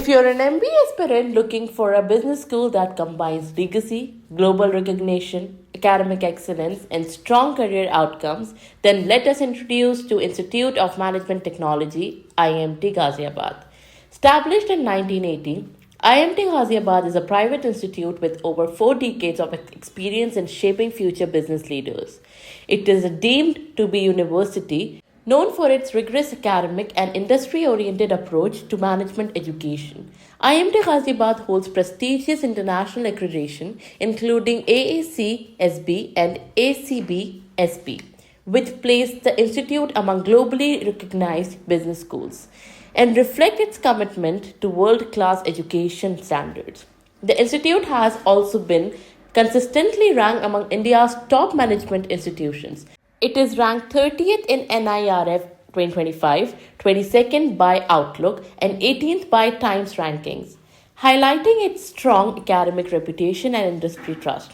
If you're an MBA aspirant looking for a business school that combines legacy, global recognition, academic excellence, and strong career outcomes, then let us introduce to Institute of Management Technology, IMT Ghaziabad. Established in 1980, IMT Ghaziabad is a private institute with over 4 decades of experience in shaping future business leaders. It is deemed to be a university known for its rigorous academic and industry-oriented approach to management education. IMT Ghaziabad holds prestigious international accreditation including AAC-SB and ACB-SB, which place the institute among globally recognized business schools and reflect its commitment to world-class education standards. The institute has also been consistently ranked among India's top management institutions. It is ranked 30th in NIRF 2025, 22nd by Outlook, and 18th by Times rankings, highlighting its strong academic reputation and industry trust.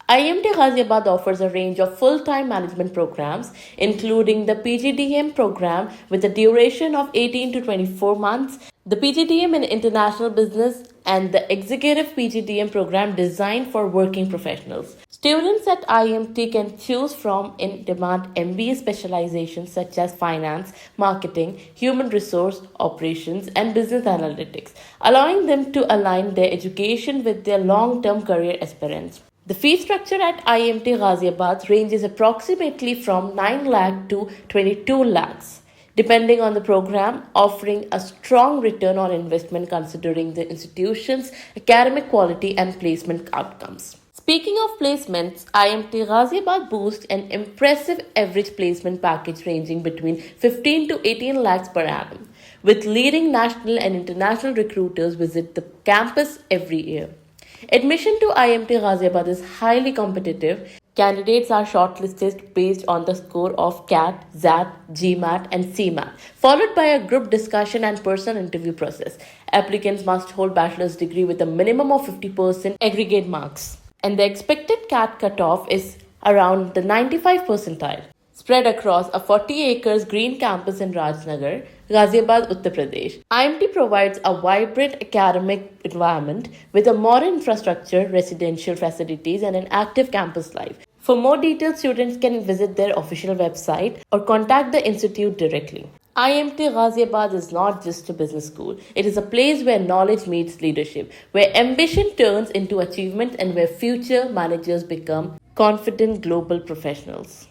IMT Ghaziabad offers a range of full-time management programs, including the PGDM program with a duration of 18 to 24 months, the PGDM in International Business, and the Executive PGDM program designed for working professionals. Students at IMT can choose from in-demand MBA specializations such as finance, marketing, human resource operations, and business analytics, allowing them to align their education with their long-term career aspirations. The fee structure at IMT Ghaziabad ranges approximately from 9 lakh to 22 lakhs, depending on the program, offering a strong return on investment considering the institution's academic quality and placement outcomes. Speaking of placements, IMT Ghaziabad boasts an impressive average placement package ranging between 15 to 18 lakhs per annum, with leading national and international recruiters visit the campus every year. Admission to IMT Ghaziabad is highly competitive. Candidates are shortlisted based on the score of CAT, ZAT, GMAT, and CMAT, followed by a group discussion and personal interview process. Applicants must hold bachelor's degree with a minimum of 50% aggregate marks, and the expected CAT cutoff is around the 95 percentile. Spread across a 40 acres green campus in Rajnagar, Ghaziabad, Uttar Pradesh, IMT provides a vibrant academic environment with a modern infrastructure, residential facilities, and an active campus life. For more details, students can visit their official website or contact the institute directly. IMT Ghaziabad is not just a business school. It is a place where knowledge meets leadership, where ambition turns into achievement, and where future managers become confident global professionals.